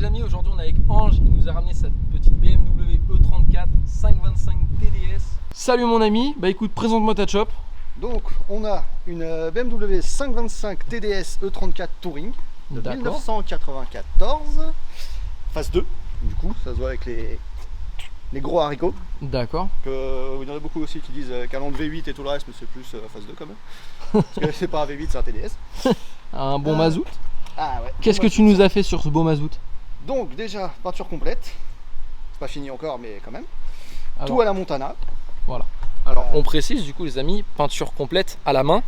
Les amis, aujourd'hui on est avec Ange, il nous a ramené cette petite BMW E34 525 TDS. Salut mon ami, bah écoute, présente-moi ta chop. Donc on a une BMW 525 TDS E34 Touring de 1994, phase 2, du coup ça se voit avec les gros haricots. D'accord. Il y en a beaucoup aussi qui disent calandre V8 et tout le reste, mais c'est plus phase 2 quand même. Parce que c'est pas un V8, c'est un TDS. Un bon mazout. Ah ouais. Qu'est-ce que tu nous as fait sur ce beau mazout? Donc déjà, peinture complète. C'est pas fini encore, mais quand même. Alors, tout à la Montana. Voilà. Alors on précise du coup les amis, peinture complète à la main,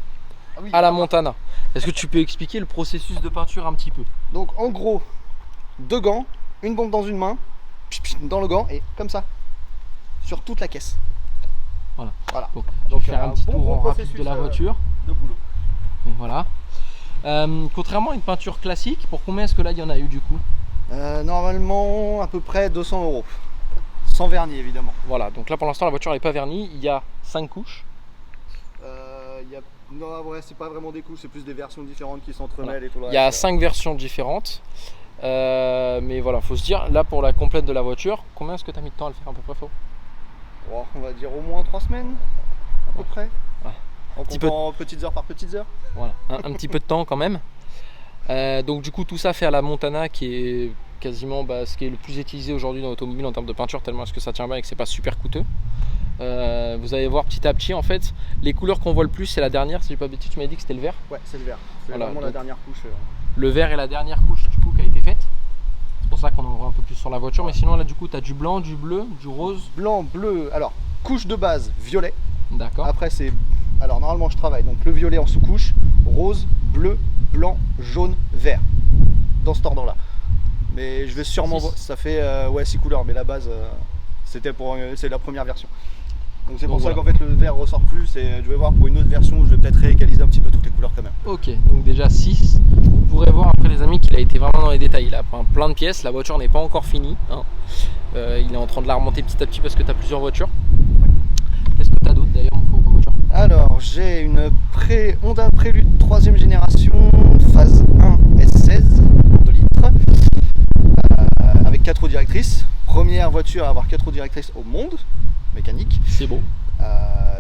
Oui, à la Montana. Est-ce que tu peux expliquer le processus de peinture un petit peu? Donc en gros, 2 gants, une bombe dans une main, dans le gant et comme ça, sur toute la caisse. Voilà. Donc je vais faire un petit tour gros en rapide processus de la voiture. de boulot. Et voilà. Contrairement à une peinture classique, pour combien est-ce que là il y en a eu du coup? Normalement à peu près 200 €. Sans vernis évidemment. Voilà, donc là pour l'instant la voiture n'est pas vernie, il y a 5 couches. Non, ouais, c'est pas vraiment des couches, c'est plus des versions différentes qui s'entremêlent Voilà. et tout le Il y a reste. 5 versions différentes. Mais voilà, faut se dire, là pour la complète de la voiture, combien est-ce que tu as mis de temps à le faire à peu près faux? Oh, on va dire au moins 3 semaines, à peu près. Ouais. En comptant petites heures par petites heures. Voilà, un petit peu de temps quand même. Donc du coup tout ça fait à la Montana qui est quasiment ce qui est le plus utilisé aujourd'hui dans l'automobile en termes de peinture, tellement est-ce que ça tient bien et que c'est pas super coûteux. Vous allez voir petit à petit en fait, les couleurs qu'on voit le plus c'est la dernière, si j'ai pas de bêtises tu m'as dit que c'était le vert. Ouais, c'est le vert. C'est Voilà, vraiment la dernière couche. Le vert est la dernière couche du coup qui a été faite. C'est pour ça qu'on en voit un peu plus sur la voiture, mais sinon là du coup tu as du blanc, du bleu, du rose. Blanc, bleu, alors couche de base violet. D'accord. Après c'est, alors normalement je travaille donc le violet en sous-couche, rose, bleu, blanc, jaune, vert, dans cet ordre là. Mais je vais sûrement, ça fait ouais 6 couleurs, mais la base c'est la première version. Donc c'est pour ça qu'en fait le vert ressort plus et je vais voir pour une autre version où je vais peut-être réégaliser un petit peu toutes les couleurs quand même. Ok, donc déjà 6. Vous pourrez voir après les amis qu'il a été vraiment dans les détails. Il a plein de pièces, la voiture n'est pas encore finie. Hein. Il est en train de la remonter petit à petit parce que tu as plusieurs voitures. Qu'est-ce que tu as d'autre d'ailleurs comme voiture? Alors j'ai une Honda Prélude 3ème génération, phase 1 S16 2 litres, avec 4 roues directrices. Première voiture à avoir 4 roues directrices au monde, mécanique. C'est beau.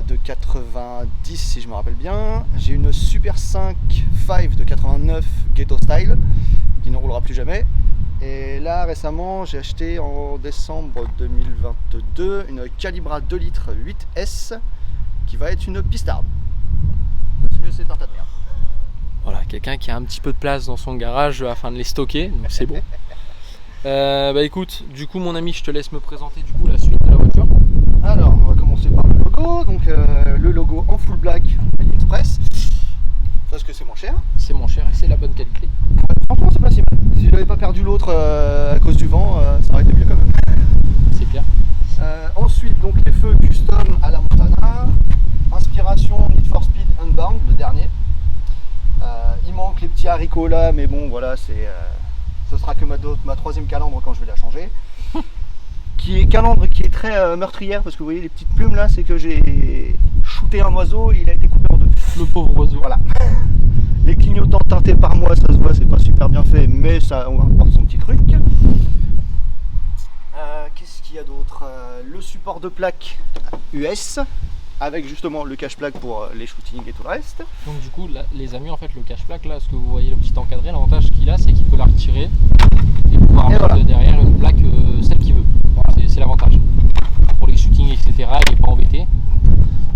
De 90 si je me rappelle bien. J'ai une Super 5 de 89 Ghetto Style qui ne roulera plus jamais. Et là récemment j'ai acheté en décembre 2022 une Calibra 2 litres 8S qui va être une pistarde. Parce que c'est un tas de merde. Voilà, quelqu'un qui a un petit peu de place dans son garage afin de les stocker, donc c'est beau. Bah écoute, du coup mon ami, je te laisse me présenter du coup la suite de la voiture. Alors on va commencer par le logo, donc le logo en full black AliExpress, parce que c'est moins cher. C'est moins cher et c'est la bonne qualité. Franchement c'est pas si mal. Si j'avais pas perdu l'autre à cause du vent, ça aurait été mieux quand même. C'est clair. Ensuite donc les feux custom à la Montana, inspiration Need for Speed Unbound, le dernier. Il manque les petits haricots là, mais bon voilà, ce sera que ma 3ème calandre quand je vais la changer. Calandre qui est très meurtrière, parce que vous voyez les petites plumes là, c'est que j'ai shooté un oiseau et il a été coupé en deux. Le pauvre oiseau. Voilà. Les clignotants teintés par moi, ça se voit, c'est pas super bien fait, mais ça on apporte son petit truc. Qu'est-ce qu'il y a d'autre? Le support de plaque US avec justement le cache-plaque pour les shootings et tout le reste. Donc du coup là, les amis, en fait le cache-plaque là, ce que vous voyez le petit encadré, l'avantage qu'il a c'est qu'il peut la retirer et pouvoir mettre voilà, derrière une plaque celle qu'il veut. Voilà. C'est l'avantage. Pour les shootings etc, il n'est pas embêté.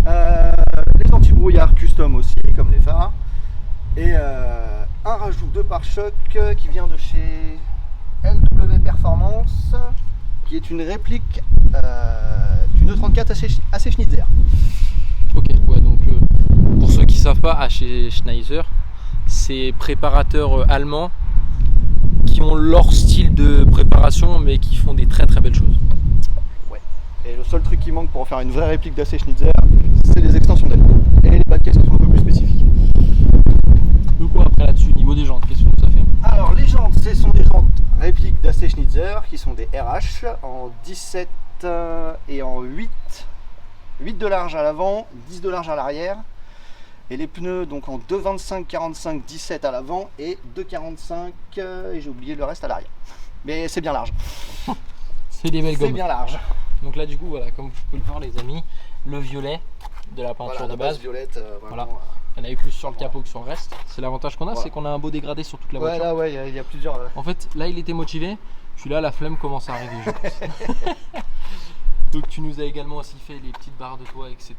Les anti-brouillard custom aussi, comme les phares. Et un rajout de pare-choc qui vient de chez LW Performance, qui est une réplique d'une E34 AC Schnitzer. Ok, ouais, donc pour ceux qui ne savent pas, AC Schnitzer, c'est préparateurs allemands qui ont leur style de préparation mais qui font des très belles choses. Ouais, et le seul truc qui manque pour faire une vraie réplique d'AC Schnitzer, c'est les extensions d'aile et les bas de caisse qui sont un peu plus spécifiques. Du coup après là-dessus, niveau des jantes, qu'est-ce que ça fait? Alors les jantes, ce sont des jantes répliques d'AC Schnitzer qui sont des RH en 17 et en 8 de large à l'avant, 10 de large à l'arrière. Et les pneus donc en 2,25, 45, 17 à l'avant et 2,45 et j'ai oublié le reste à l'arrière. mais c'est bien large. C'est des belles C'est gommes. bien large. Donc là du coup voilà, comme vous pouvez le voir les amis, le violet de la peinture Voilà, de la base. violette, Voilà. Il y en avait plus sur le capot que sur le reste. C'est l'avantage qu'on a, Voilà. c'est qu'on a un beau dégradé sur toute la Ouais, voiture. là, ouais, il y a plusieurs. En fait, là il était motivé, puis là la flemme commence à arriver, je pense. Donc tu nous as également aussi fait les petites barres de toit, etc.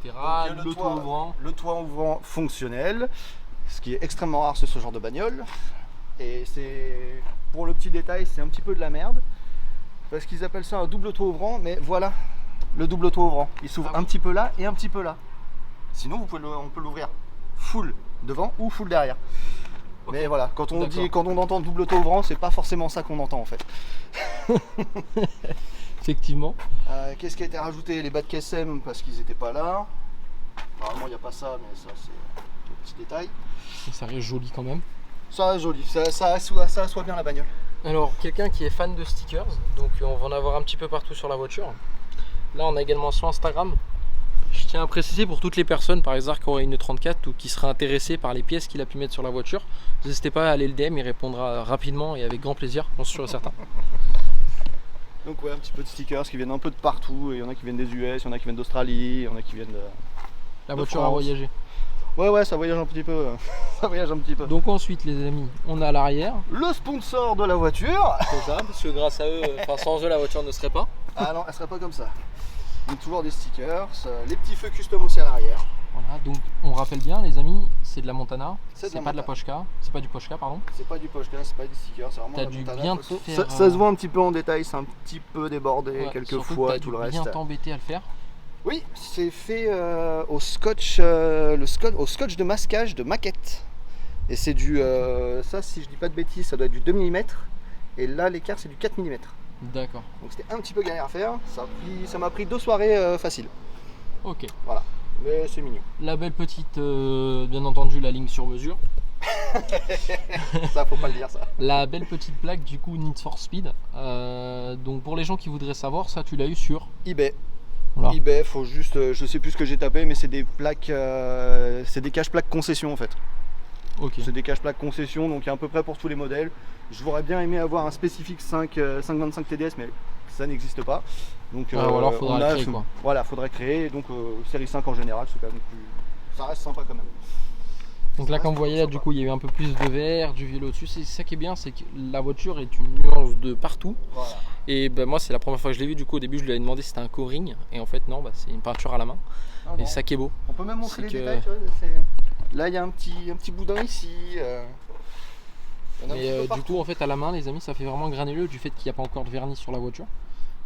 Donc, le toit ouvrant. Le toit ouvrant fonctionnel, ce qui est extrêmement rare sur ce genre de bagnole. Et c'est, pour le petit détail, c'est un petit peu de la merde. Parce qu'ils appellent ça un double toit ouvrant, mais voilà, le double toit ouvrant. Il s'ouvre un petit peu là et un petit peu là. Sinon, on peut l'ouvrir full devant ou full derrière. Okay. Mais voilà, quand on entend double toit ouvrant, c'est pas forcément ça qu'on entend en fait. Effectivement. Qu'est-ce qui a été rajouté? Les bas de KSM parce qu'ils n'étaient pas là. Normalement, il n'y a pas ça, mais ça, c'est un petit détail. Et ça reste joli quand même. Ça reste joli, ça assoit bien la bagnole. Alors, quelqu'un qui est fan de stickers, donc on va en avoir un petit peu partout sur la voiture. Là, on a également sur Instagram. Je tiens à préciser pour toutes les personnes par hasard qui auraient une 34 ou qui seraient intéressées par les pièces qu'il a pu mettre sur la voiture, n'hésitez pas à aller le DM, il répondra rapidement et avec grand plaisir, j'en suis sûr et certain. Donc ouais, un petit peu de stickers qui viennent un peu de partout, il y en a qui viennent des US, il y en a qui viennent d'Australie, il y en a qui viennent de... La voiture a voyagé. Ouais, ça voyage un petit peu. Ça voyage un petit peu. Donc ensuite les amis, on a à l'arrière. Le sponsor de la voiture. C'est ça, parce que grâce à eux, enfin sans eux la voiture ne serait pas. Ah non, elle serait pas comme ça. Donc toujours des stickers, les petits feux custom aussi à l'arrière. Voilà, donc on rappelle bien les amis, c'est de la Montana, c'est pas de la Poshka, c'est pas du Poshka pardon. C'est pas du Poshka, c'est pas du sticker, c'est vraiment de la dû Montana. Bien te faire, ça se voit un petit peu en détail, c'est un petit peu débordé quelquefois et tout le reste. Bien t'embêter à le faire. Oui, c'est fait au scotch, au scotch de masquage de maquette. Et c'est du, ça si je dis pas de bêtises, ça doit être du 2 mm. Et là l'écart c'est du 4 mm. D'accord. Donc c'était un petit peu galère à faire, ça m'a pris 2 soirées faciles. Ok. Voilà, mais c'est mignon. La belle petite, bien entendu la ligne sur mesure. Ça faut pas le dire ça. La belle petite plaque du coup Need for Speed. Donc pour les gens qui voudraient savoir, ça tu l'as eu sur eBay. Voilà. eBay, faut juste, je sais plus ce que j'ai tapé, mais c'est des plaques, c'est des cache-plaques concession en fait. Okay. C'est des cache-plaques concession, donc il y a à peu près pour tous les modèles. J'aurais bien aimé avoir un spécifique 525 TDS, mais ça n'existe pas. Donc alors faudra créer quoi. Voilà, faudrait créer. Donc série 5 en général, c'est quand même plus, ça reste sympa quand même. Donc là, comme vous voyez, là, du coup, il y a eu un peu plus de vert, du violet au-dessus. C'est ça qui est bien, c'est que la voiture est une nuance de partout. Voilà. Et bah, moi, c'est la première fois que je l'ai vu. Du coup, au début, je lui avais demandé si c'était un co-ring. Et en fait, non, bah, c'est une peinture à la main. Ah, et ça qui est beau. On peut même montrer les détails. Tu vois, là, il y a un petit boudin ici. Mais du coup, en fait, à la main, les amis, ça fait vraiment granuleux du fait qu'il n'y a pas encore de vernis sur la voiture.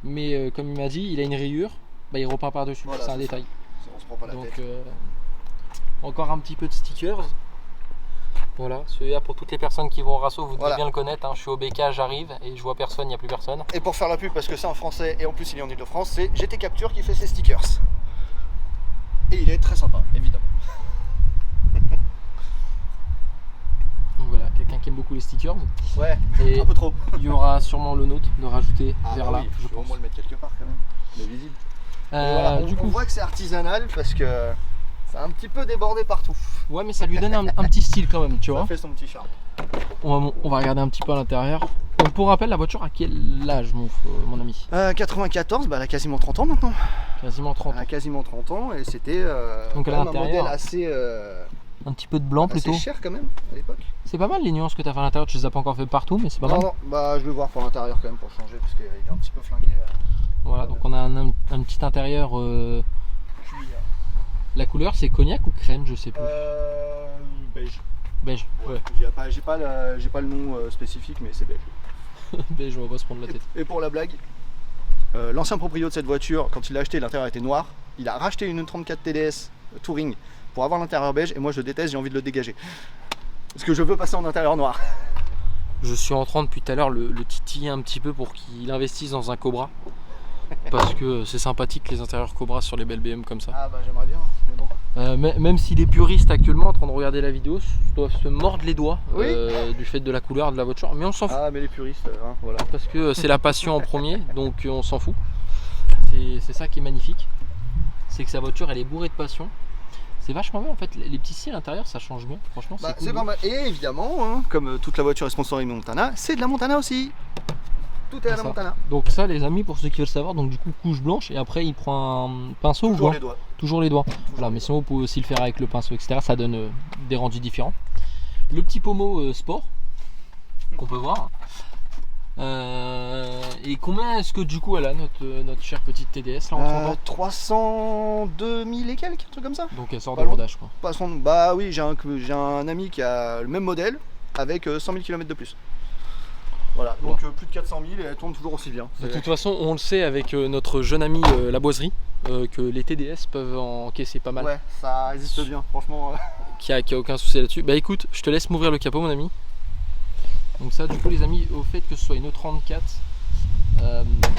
Mais comme il m'a dit, il a une rayure. Bah, il repeint par-dessus. Voilà, c'est un détail. On se prend pas la tête. Encore un petit peu de stickers. Voilà, celui-là pour toutes les personnes qui vont au Rasso, vous devez bien le connaître. Hein. Je suis au BK, j'arrive et je vois personne, il n'y a plus personne. Et pour faire la pub, parce que c'est en français et en plus il est en Ile-de-France, c'est GT Capture qui fait ses stickers. Et il est très sympa, évidemment. Donc voilà, quelqu'un qui aime beaucoup les stickers. Ouais, et un peu trop. Il y aura sûrement le nôtre de rajouter vers là. Oui, je vais au moins le mettre quelque part quand même, il est visible. Voilà, on voit que c'est artisanal parce que c'est un petit peu débordé partout. Ouais, mais ça lui donne un petit style quand même, tu vois. Ça fait son petit charme. On va regarder un petit peu à l'intérieur. Donc pour rappel, la voiture à quel âge, mon ami? 94, bah elle a quasiment 30 ans maintenant. Quasiment 30 ans. Elle a quasiment 30 ans et c'était donc à un modèle assez... un petit peu de blanc plutôt. C'est cher quand même à l'époque. C'est pas mal les nuances que tu as fait à l'intérieur, tu les as pas encore fait partout, mais c'est pas mal. Non, bah je vais voir pour l'intérieur quand même pour changer parce qu'il est un petit peu flingué. Voilà, donc on a un petit intérieur... La couleur c'est cognac ou crème, je sais plus. Beige. Beige, ouais. J'ai pas le nom spécifique, mais c'est beige. Beige, on va pas se prendre la tête. Et pour la blague, l'ancien proprio de cette voiture, quand il l'a acheté, l'intérieur était noir. Il a racheté une 34 TDS Touring pour avoir l'intérieur beige, et moi je déteste, j'ai envie de le dégager. Parce que je veux passer en intérieur noir. Je suis en train depuis tout à l'heure le titiller un petit peu pour qu'il investisse dans un Cobra. Parce que c'est sympathique les intérieurs Cobra sur les belles BM comme ça. Ah bah j'aimerais bien, mais bon. Même si les puristes actuellement en train de regarder la vidéo doivent se mordre les doigts du fait de la couleur de la voiture, mais on s'en fout. Ah mais les puristes, hein, voilà. Parce que c'est la passion en premier, donc on s'en fout. C'est ça qui est magnifique, c'est que sa voiture elle est bourrée de passion. C'est vachement bien en fait, les petits cils à l'intérieur ça change bien, franchement c'est cool. Pas mal. Et évidemment, hein, comme toute la voiture est sponsorisée Montana, c'est de la Montana aussi. Tout est à la Ça. Montana. Donc ça les amis, pour ceux qui veulent savoir, donc du coup couche blanche et après il prend un pinceau ou Toujours quoi les doigts. Toujours les doigts. Voilà, mais sinon vous pouvez aussi le faire avec le pinceau, etc. Ça donne des rendus différents. Le petit pommeau sport qu'on peut voir. Et combien est-ce que du coup elle a notre chère petite TDS là en 30 ans 302 000 et quelques, un truc comme ça. Donc elle sort pas de loin. rodage quoi. Bah oui, j'ai un ami qui a le même modèle avec 100 000 km de plus. Voilà, donc plus de 400 000 et elle tourne toujours aussi bien. De toute façon, on le sait avec notre jeune ami la boiserie, que les TDS peuvent encaisser pas mal. Ouais, ça résiste bien, franchement. Qu'il y a aucun souci là-dessus. Bah écoute, je te laisse m'ouvrir le capot mon ami. Donc ça du coup les amis, au fait que ce soit une E34,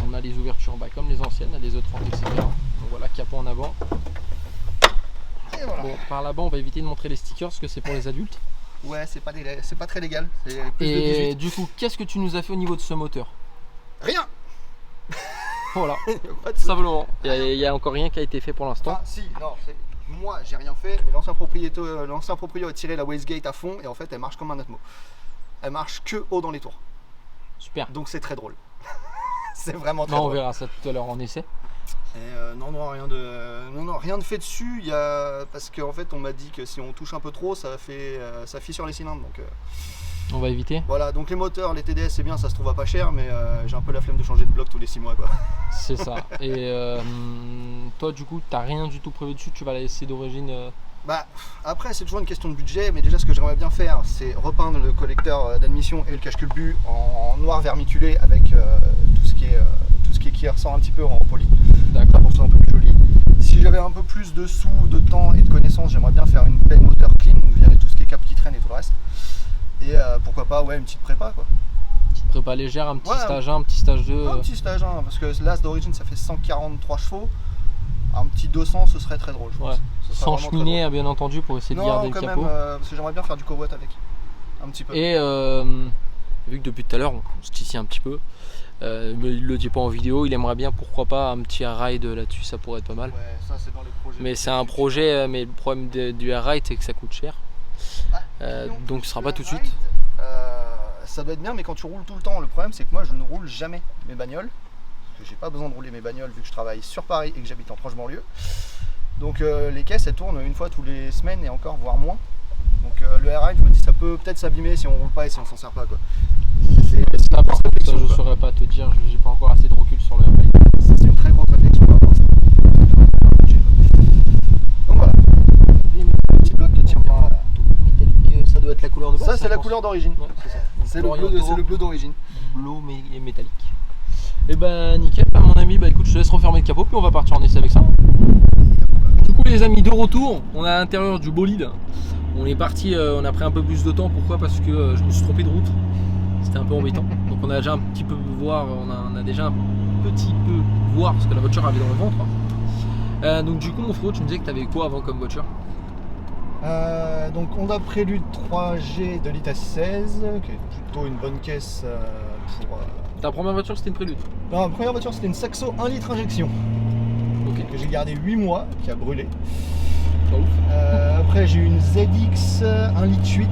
on a les ouvertures comme les anciennes, les E30 etc. Donc voilà, capot en avant. Et voilà. Bon, par là-bas on va éviter de montrer les stickers parce que c'est pour les adultes. Ouais, c'est pas très légal. C'est plus de Et 18. du coup, qu'est-ce que tu nous as fait au niveau de ce moteur? Rien. Voilà, Pas de soucis. simplement. Il n'y a encore rien qui a été fait pour l'instant. Enfin, si, non, moi j'ai rien fait, mais l'ancien propriétaire a tiré la wastegate à fond et en fait elle marche comme un Atmo. Elle marche que haut dans les tours. Super. Donc c'est très drôle. C'est vraiment très Non, on drôle. verra ça tout à l'heure en essai. Et non, rien de fait dessus. Parce qu'en fait on m'a dit que si on touche un peu trop, ça fissure les cylindres. Donc On va éviter. voilà, donc les moteurs, les TDS c'est bien, ça se trouve à pas cher, mais j'ai un peu la flemme de changer de bloc tous les 6 mois quoi. C'est ça. Et toi, du coup, t'as rien du tout prévu dessus. Tu vas la laisser d'origine. Bah après c'est toujours une question de budget, mais déjà ce que j'aimerais bien faire c'est repeindre le collecteur d'admission et le cache-culbu en noir vermiculé avec tout ce qui ressort un petit peu en poli. D'accord. Pour que ce soit un peu plus joli. Si j'avais un peu plus de sous, de temps et de connaissances, j'aimerais bien faire une belle moteur clean, donc virer tout ce qui est cap qui traîne et tout le reste. Et pourquoi pas une petite prépa quoi. Petite prépa légère, un petit Ouais, stage 1, un petit stage 2. Un petit stage parce que l'As d'origine ça fait 143 chevaux. Un petit 200 ce serait très drôle je pense. Ouais. Ce serait Sans vraiment très cheminée, drôle. bien entendu, pour essayer de Non, garder le quand capot. même, parce que j'aimerais bien faire du covoit avec. Un petit peu. Et vu que depuis tout à l'heure, on se titille un petit peu, mais il le dit pas en vidéo, il aimerait bien, pourquoi pas, un petit air ride là-dessus, ça pourrait être pas mal. Ouais, ça c'est dans les projets. Mais c'est un projet, mais le problème du air ride, c'est que ça coûte cher. Donc ce sera pas tout de suite. Ça doit être bien, mais quand tu roules tout le temps, le problème c'est que moi je ne roule jamais mes bagnoles. Parce que j'ai pas besoin de rouler mes bagnoles vu que je travaille sur Paris et que j'habite en proche banlieue. Donc les caisses elles tournent une fois tous les semaines et encore voire moins. Donc le air ride, je me dis ça peut peut-être s'abîmer si on roule pas et si on s'en sert pas quoi. C'est N'importe quoi, ça je quoi. saurais pas te dire, j'ai pas encore assez de recul sur le air ride. Ça, c'est une très grosse réflexion par rapport à ça. Donc voilà, petit bloc qui tient bien. Métallique, ça doit être la couleur de base. Ça c'est la je pense. couleur d'origine. Ouais, c'est ça. C'est le bleu d'origine. Bleu et métallique. Et ben nickel, mon ami, bah écoute, je te laisse refermer le capot puis on va partir en essai avec ça. Du coup les amis, de retour, on est à l'intérieur du bolide. On est parti, on a pris un peu plus de temps, pourquoi? Parce que je me suis trompé de route. C'était un peu embêtant. Donc on a déjà un petit peu voir, on a déjà un petit peu voir parce que la voiture avait dans le ventre. Donc du coup mon frérot, tu me disais que tu avais quoi avant comme voiture? Donc Honda Prélude 3G de litre 16, qui est plutôt une bonne caisse pour... Ta première voiture c'était une Prélude? Non, ma première voiture c'était une Saxo 1 litre injection, Ok. que j'ai gardé 8 mois, qui a brûlé. Pas ouf. Après j'ai eu une ZX 1 litre 8,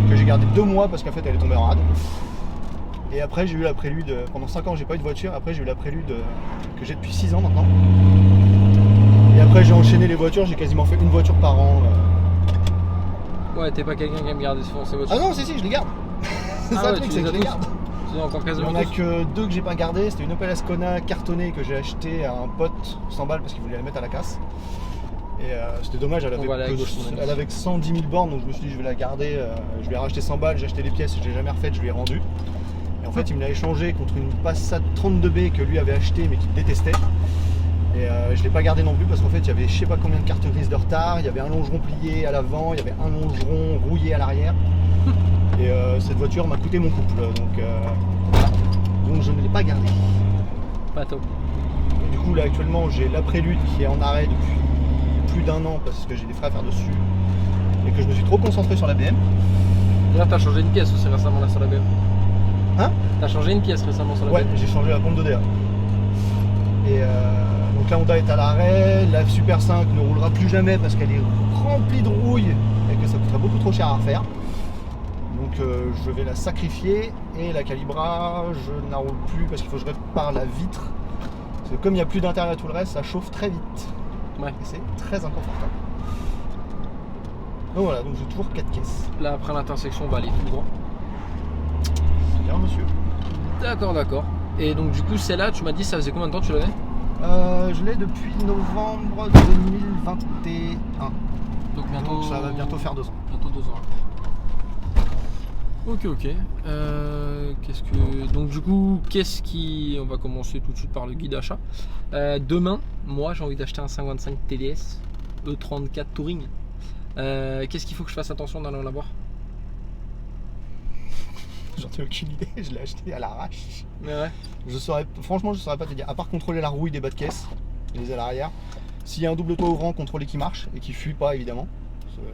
que j'ai gardé 2 mois parce qu'en fait elle est tombée en rade. Et après j'ai eu la Prélude, pendant 5 ans j'ai pas eu de voiture, après j'ai eu la Prélude que j'ai depuis 6 ans maintenant. Et après j'ai enchaîné les voitures, j'ai quasiment fait une voiture par an. Ouais, t'es pas quelqu'un qui aime garder souvent ses voitures. Ah non, si, je les garde. C'est Ah ça ouais, le truc, tu c'est les que as je les tous. garde. Tu as encore Il y quasiment en a tous. que 2 que j'ai pas gardé, c'était une Opel Ascona cartonnée que j'ai acheté à un pote 100 balles parce qu'il voulait la mettre à la casse. Et c'était dommage, elle On va aller à avait, gauche, mon ami. elle avait que 110 000 bornes, donc je me suis dit je vais la garder. Je lui ai racheté 100 balles, j'ai acheté les pièces, je l'ai jamais refaite, je lui ai rendu. Et en fait il me l'a échangé contre une Passat 32B que lui avait acheté mais qu'il détestait. Et je l'ai pas gardé non plus parce qu'en fait il y avait je sais pas combien de cartes grises de retard, il y avait un longeron plié à l'avant, il y avait un longeron rouillé à l'arrière. Et cette voiture m'a coûté mon couple, donc voilà. Donc je ne l'ai pas gardée. Pas top. Et du coup là actuellement j'ai la Prélude qui est en arrêt depuis plus d'1 an parce que j'ai des frais à faire dessus et que je me suis trop concentré sur la BM. Là t'as changé une pièce aussi récemment là sur la BM. Hein? T'as changé une pièce récemment sur la Ouais, BM. j'ai changé la pompe de DA. Et donc la Honda est à l'arrêt, la Super 5 ne roulera plus jamais parce qu'elle est remplie de rouille et que ça coûterait beaucoup trop cher à refaire. Donc je vais la sacrifier Et la Calibra, je n'enroule plus parce qu'il faut que je répare la vitre. Parce que comme il n'y a plus d'intérieur et tout le reste, ça chauffe très vite. Ouais. Et c'est très inconfortable. Donc voilà, donc j'ai toujours 4 caisses. Là, après l'intersection, on va aller tout droit. Bien, monsieur. D'accord, d'accord. Et donc, du coup, celle-là, tu m'as dit, ça faisait combien de temps que tu l'avais? Je l'ai depuis novembre 2021. Donc, bientôt. Donc ça va bientôt faire 2 ans. Bientôt 2 ans. Ok, ok. Qu'est-ce que. Donc, du coup, qu'est-ce qui. On va commencer tout de suite par le guide achat. Demain, moi, j'ai envie d'acheter un 525 TDS E34 Touring. Qu'est-ce qu'il faut que je fasse attention dans la voir? J'en ai aucune idée, je l'ai acheté à l'arrache. Mais ouais. Franchement, je saurais pas te dire. À part contrôler la rouille des bas de caisse, les ailes à l'arrière. S'il y a un double toit ouvrant, contrôler qu'il marche et qu'il fuit pas, évidemment.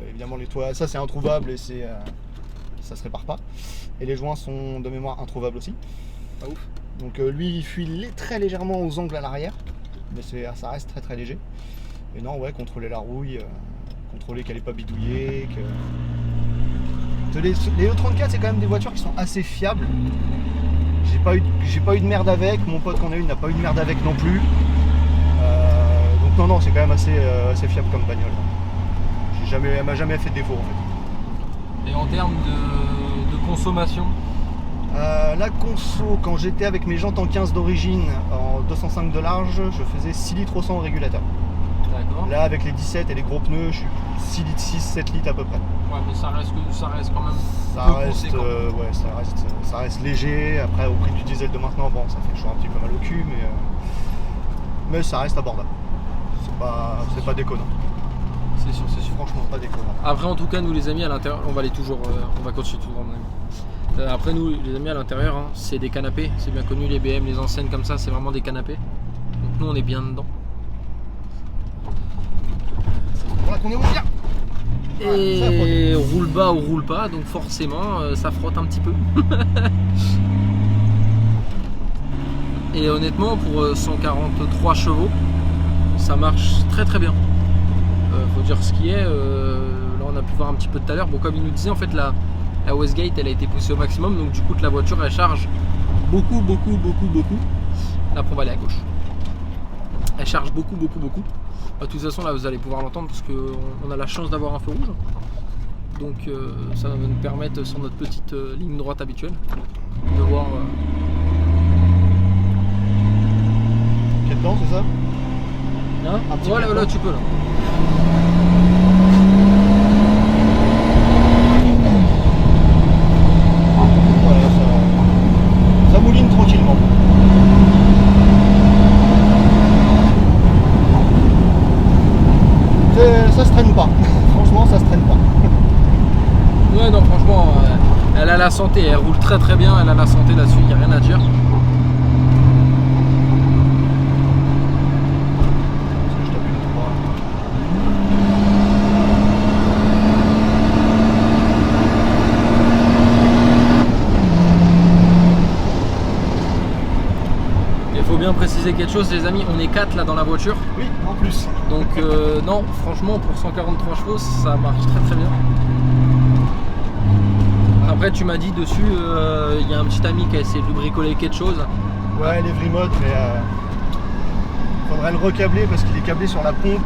Évidemment, les toits, ça c'est introuvable et ça se répare pas. Et les joints sont de mémoire introuvables aussi. Pas ouf. Donc lui, il fuit très légèrement aux angles à l'arrière, mais ça reste très léger. Et non, ouais, contrôler la rouille, contrôler qu'elle n'est pas bidouillée. Les E34, c'est quand même des voitures qui sont assez fiables. J'ai pas eu de merde avec, mon pote qu'on a eu n'a pas eu de merde avec non plus. Donc non, c'est quand même assez fiable comme bagnole. Elle m'a jamais fait de défaut en fait. Et en termes de consommation? La conso, quand j'étais avec mes jantes en 15 d'origine, en 205 de large, je faisais 6 litres au 100 au régulateur. D'accord. Là, avec les 17 et les gros pneus, je suis 6 litres 6, 7 litres à peu près. Ouais, mais ça reste quand même ça reste léger. Après, au prix du diesel de maintenant, bon, ça fait toujours un petit peu mal au cul, mais ça reste abordable. C'est pas déconnant. C'est sûr. Franchement, pas déconnant. Après, en tout cas, nous les amis à l'intérieur, on va continuer toujours. Après, nous les amis à l'intérieur, hein, c'est des canapés. C'est bien connu, les BM, les enseignes comme ça, c'est vraiment des canapés. Donc nous, on est bien dedans. Voilà qu'on est bien. Et roule bas ou roule pas, donc forcément ça frotte un petit peu. Et honnêtement, pour 143 chevaux, ça marche très bien. Faut dire ce qui est. Là, on a pu voir un petit peu tout à l'heure. Bon, comme il nous disait, en fait, la Westgate, elle a été poussée au maximum, donc du coup, la voiture, elle charge beaucoup. Là, on va aller à gauche. Elle charge beaucoup. De toute façon, là, vous allez pouvoir l'entendre parce qu'on a la chance d'avoir un feu rouge. Donc, ça va nous permettre, sur notre petite ligne droite habituelle, de voir. Quel temps, c'est ça? Hein? Voilà, tu peux là. Voilà, ça mouline tranquillement. Ça se traîne pas. Franchement, ça se traîne pas. Ouais, non, franchement, elle a la santé, elle roule très bien, elle a la santé là-dessus, il n'y a rien à dire. Il faut bien préciser quelque chose, les amis, on est 4 là dans la voiture. Oui, en plus. Donc non, franchement, pour 143 chevaux, ça marche très bien. Après, tu m'as dit dessus, il y a un petit ami qui a essayé de lui bricoler quelque chose. Ouais, les Vrimodes, mais faudrait le recabler parce qu'il est câblé sur la pompe.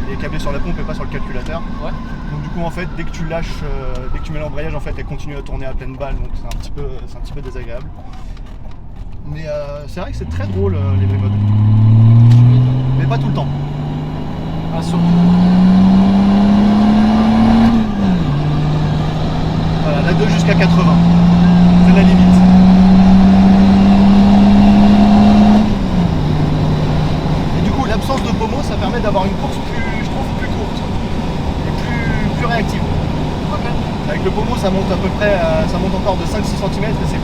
Il est câblé sur la pompe et pas sur le calculateur. Ouais. Donc du coup, en fait, dès que tu lâches, dès que tu mets l'embrayage, en fait, elle continue à tourner à pleine balle, donc c'est un petit peu désagréable. Mais c'est vrai que c'est très drôle les Vrimodes. Mais pas tout le temps. Ah, surtout. Voilà, la 2 jusqu'à 80. C'est la limite. Et du coup, l'absence de pommeau, ça permet d'avoir une course plus courte et plus réactive. Okay. Avec le pommeau, ça monte à peu près, ça monte encore de 5-6 cm et c'est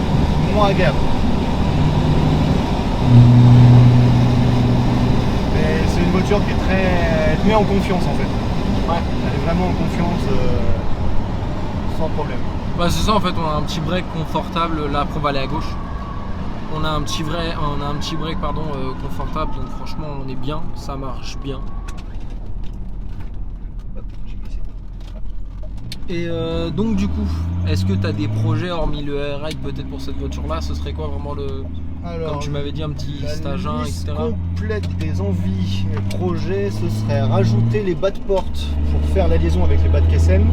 moins agréable. Mais c'est une voiture qui est elle te met en confiance en fait. Ouais. Elle est vraiment en confiance sans problème. Bah c'est ça en fait, on a un petit break confortable, là après on va aller à gauche. On a un petit break confortable, donc franchement on est bien, ça marche bien. Hop, j'ai glissé. Et donc du coup, est-ce que tu as des projets hormis le air-ride peut-être pour cette voiture-là? Ce serait quoi vraiment Alors, comme tu m'avais dit, un petit stage 1, liste etc. complète des envies et projets, ce serait rajouter les bas de porte pour faire la liaison avec les bas de KSM,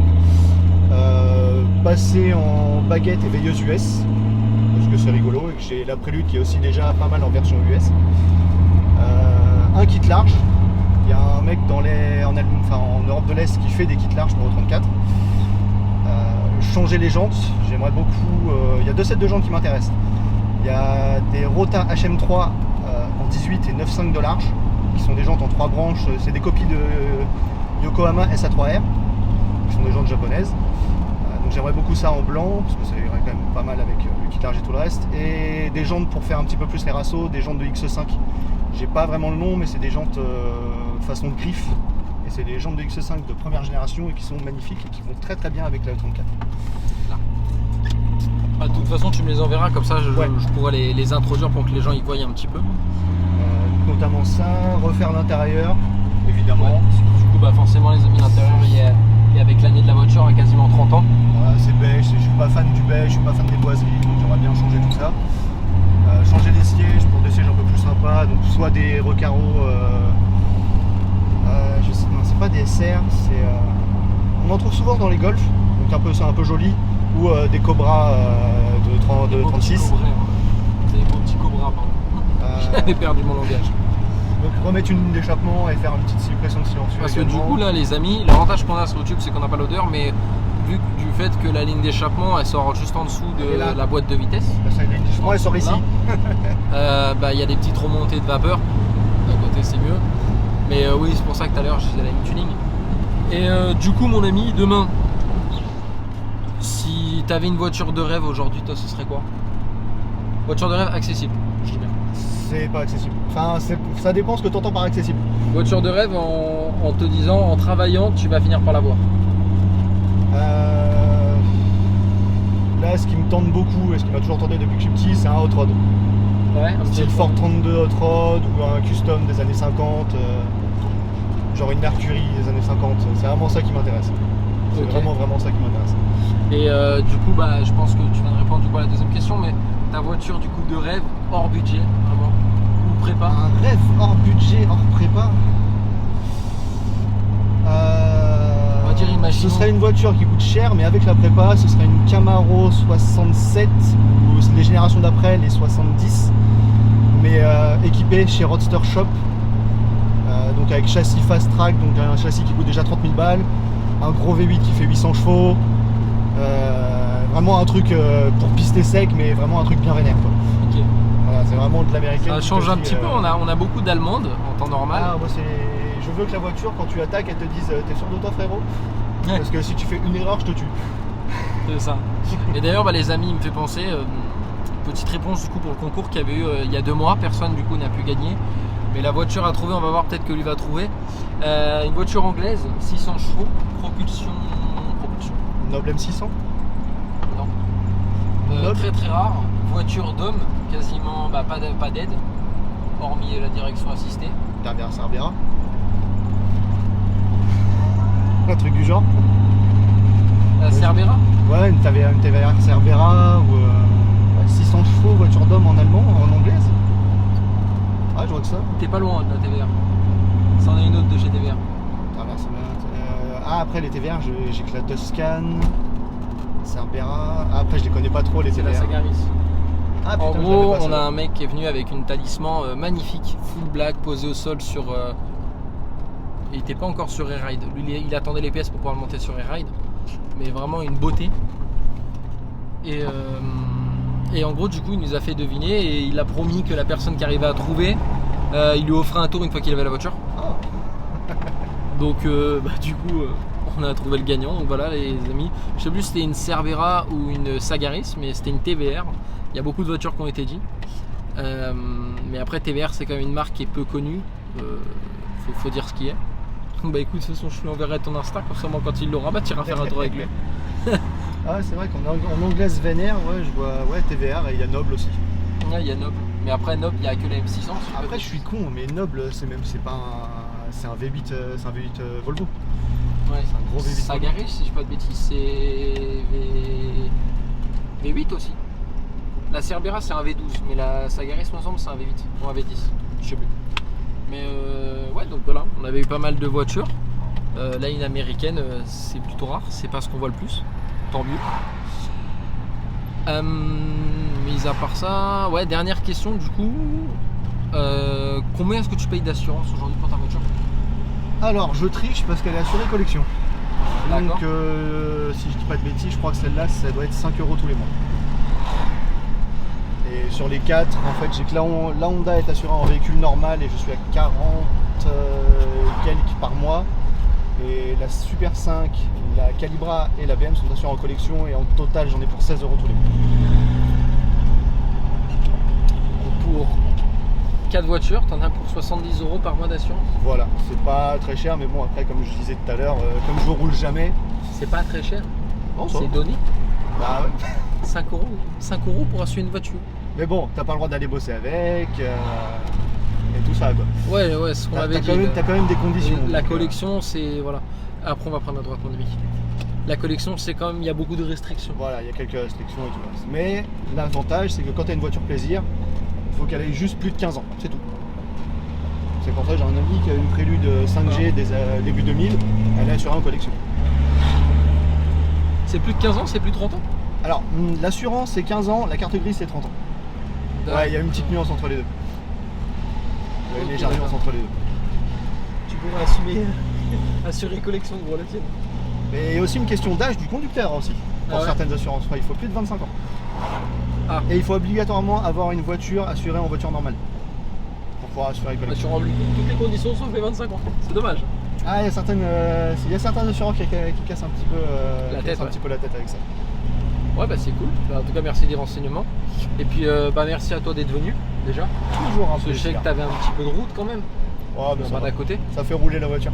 passer en baguette et veilleuse US, parce que c'est rigolo et que j'ai la Prélude qui est aussi déjà pas mal en version US. Un kit large, il y a un mec en Europe de l'Est qui fait des kits larges pour E34. Changer les jantes, j'aimerais beaucoup, il y a deux sets de jantes qui m'intéressent. Il y a des Rota HM3 en 18 et 9,5 de large, qui sont des jantes en 3 branches, c'est des copies de Yokohama SA3R, qui sont des jantes japonaises. Donc j'aimerais beaucoup ça en blanc, parce que ça irait quand même pas mal avec le kit large et tout le reste. Et des jantes pour faire un petit peu plus les rassos, des jantes de X5. J'ai pas vraiment le nom, mais c'est des jantes façon de griffe. Et c'est des jantes de X5 de première génération et qui sont magnifiques et qui vont très très bien avec la E34. De toute façon, tu me les enverras, comme ça je pourrais les introduire pour que les gens y voient un petit peu. Notamment ça, refaire l'intérieur, évidemment. Ouais. Du coup, forcément, les amis, l'intérieur, il est avec l'année de la voiture à quasiment 30 ans. Voilà, c'est beige, je suis pas fan du beige, je suis pas fan des boiseries, donc j'aimerais bien changer tout ça. Changer les sièges pour des sièges un peu plus sympas, donc soit des recarreaux, c'est pas des SR, on en trouve souvent dans les Golf, donc c'est un peu joli, ou des Cobra de 36. C'est des beaux petits Cobra, pardon. J'avais perdu mon langage. Donc remettre une ligne d'échappement et faire une petite suppression de silencieux. Parce que également. du coup là les amis, l'avantage qu'on a sur YouTube c'est qu'on n'a pas l'odeur, mais vu du fait que la ligne d'échappement elle sort juste en dessous de la boîte de vitesse. La ligne d'échappement elle sort ici. Il y a des petites remontées de vapeur, d'un côté c'est mieux. Mais oui c'est pour ça que tout à l'heure je disais la ligne tuning. Et du coup mon ami, demain, si tu avais une voiture de rêve aujourd'hui, toi ce serait quoi? Voiture de rêve accessible, je dis bien. C'est pas accessible. Enfin, ça dépend ce que tu entends par accessible. Voiture de rêve en te disant, en travaillant, tu vas finir par l'avoir. Là, ce qui me tente beaucoup et ce qui m'a toujours tenté depuis que je suis petit, c'est un hot rod. Ouais, un style Ford 32 hot rod ou un custom des années 50, genre une Mercury des années 50. C'est vraiment ça qui m'intéresse. C'est vraiment ça qui m'intéresse. Et du coup, je pense que tu viens de répondre du coup à la deuxième question, mais ta voiture du coup de rêve hors budget, vraiment, ou prépa? Un rêve hors budget, hors prépa. On va dire, imaginons. Ce serait une voiture qui coûte cher, mais avec la prépa, ce serait une Camaro 67 ou les générations d'après, les 70, mais équipée chez Roadster Shop, donc avec châssis fast track, donc un châssis qui coûte déjà 30 000 balles, un gros V8 qui fait 800 chevaux. Vraiment un truc pour pister sec, mais vraiment un truc bien vénère quoi. Ok. Voilà, c'est vraiment de l'américaine. Ça change un petit peu, on a beaucoup d'allemandes en temps normal. Moi je veux que la voiture, quand tu attaques, elle te dise t'es sûr de toi frérot? Parce que si tu fais une erreur, je te tue. C'est ça. Et d'ailleurs les amis, il me fait penser, petite réponse du coup pour le concours qu'il y avait eu il y a 2 mois, personne du coup n'a pu gagner. Mais la voiture à trouver, on va voir peut-être que lui va trouver. Une voiture anglaise, 600 chevaux, propulsion. Noble M600? Non. Très très rare. Voiture d'homme, quasiment pas d'aide, hormis la direction assistée. Derrière Cerbera. Un truc du genre. La Cerbera? Ouais, une TVR Cerbera ou 600 chevaux, voiture d'homme en allemand, en anglaise. Ah, je vois que ça. T'es pas loin de la TVR. C'en est une autre de chez TVR. Après les TVR, j'ai que la Tuscan, Cerbera. Après, je les connais pas trop les TVR. C'est la Sagaris. Ah, putain, en gros, on a un mec qui est venu avec une talisman magnifique, full black, posé au sol sur. Il n'était pas encore sur Air Ride. Lui, il attendait les pièces pour pouvoir le monter sur Air Ride. Mais vraiment une beauté. Et en gros, du coup, il nous a fait deviner et il a promis que la personne qui arrivait à trouver, il lui offrait un tour une fois qu'il avait la voiture. Oh. Donc, du coup, on a trouvé le gagnant. Donc voilà, les amis. Je sais plus si c'était une Cerbera ou une Sagaris, mais c'était une TVR. Il y a beaucoup de voitures qui ont été dites. Mais après, TVR, c'est quand même une marque qui est peu connue. Faut dire ce qui est. Donc, écoute, de toute façon, je lui enverrai ton Insta. Comme ça, moi, quand il l'aura, tu iras faire un tour avec lui. Ah, c'est vrai qu'en anglaise vénère, je vois TVR et il y a Noble aussi. Ouais, il y a Noble. Mais après, Noble, il n'y a que la M600. Après, je suis con, mais Noble, c'est un V8, Volvo. Ouais. C'est un gros V8. Sagaris, si je dis pas de bêtises, c'est V8 aussi. La Cerbera c'est un V12, mais la Sagaris, me semble, c'est un V8 ou un V10, je sais plus. Mais ouais, donc voilà, on avait eu pas mal de voitures. Là, une américaine, c'est plutôt rare, c'est pas ce qu'on voit le plus, tant mieux. Mis à part ça, ouais, dernière question du coup. Combien est-ce que tu payes d'assurance aujourd'hui pour ta voiture? Alors, je triche parce qu'elle est assurée collection. D'accord. Donc, si je dis pas de bêtises, je crois que celle-là, ça doit être 5 € tous les mois. Et sur les 4, en fait, j'ai que la Honda est assurée en véhicule normal et je suis à 40 quelques par mois. Et la Super 5, la Calibra et la BM sont assurées en collection et en total, j'en ai pour 16 € tous les mois. Pour 4 voitures, t'en as pour 70 € par mois d'assurance. Voilà, c'est pas très cher, mais bon, après, comme je disais tout à l'heure, comme je roule jamais, C'est pas très cher, non, ça va. c'est donné. Bah ouais. 5 €. 5 € pour assurer une voiture. Mais bon, t'as pas le droit d'aller bosser avec et tout ça quoi. Ouais, ouais, ce qu'on avait dit. T'as quand même des conditions. La donc, collection, c'est. Voilà. Après, on va prendre à droite, mon ami. La collection, c'est quand même. Il y a beaucoup de restrictions. voilà, il y a quelques restrictions et tout le reste. Mais l'avantage, c'est que quand t'as une voiture plaisir, il faut qu'elle ait juste plus de 15 ans, c'est tout. C'est pour ça que j'ai un ami qui a une Prélude 5G des début 2000, elle est assurée en collection. C'est plus de 15 ans, c'est plus de 30 ans. Alors, l'assurance c'est 15 ans, la carte grise c'est 30 ans. Ouais, il y a une petite nuance entre les deux. Il y a une légère nuance entre les deux. Tu pourrais assumer. Assurer collection, gros, la tienne. Mais il y a aussi une question d'âge du conducteur aussi, pour Ah ouais. certaines assurances. Enfin, il faut plus de 25 ans. Ah. Et il faut obligatoirement avoir une voiture assurée en voiture normale pour pouvoir assurer les collections. Assurant toutes les conditions sauf les 25 ans. C'est dommage. Ah, il y a certains assureurs qui cassent un petit peu, La qui tête, cassent un ouais. petit peu la tête avec ça. Ouais, bah c'est cool. Bah, en tout cas, merci des renseignements. Et puis, bah merci à toi d'être venu déjà. Toujours un Parce que peu. je sais que t'avais un petit peu de route quand même. Oh, ben, Bah, d'à côté. ça fait rouler la voiture.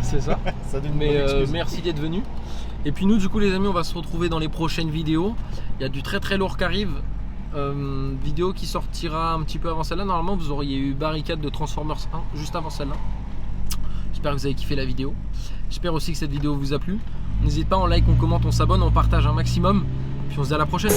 C'est ça. Ça donne une Mais bonne excuse. merci d'être venu. Et puis nous du coup les amis on va se retrouver dans les prochaines vidéos. Il y a du très très lourd qui arrive. Vidéo qui sortira un petit peu avant celle-là. Normalement vous auriez eu Barricade de Transformers 1 juste avant celle-là. J'espère que vous avez kiffé la vidéo. J'espère aussi que cette vidéo vous a plu. N'hésitez pas, on like, on commente, on s'abonne, on partage un maximum. Puis on se dit à la prochaine.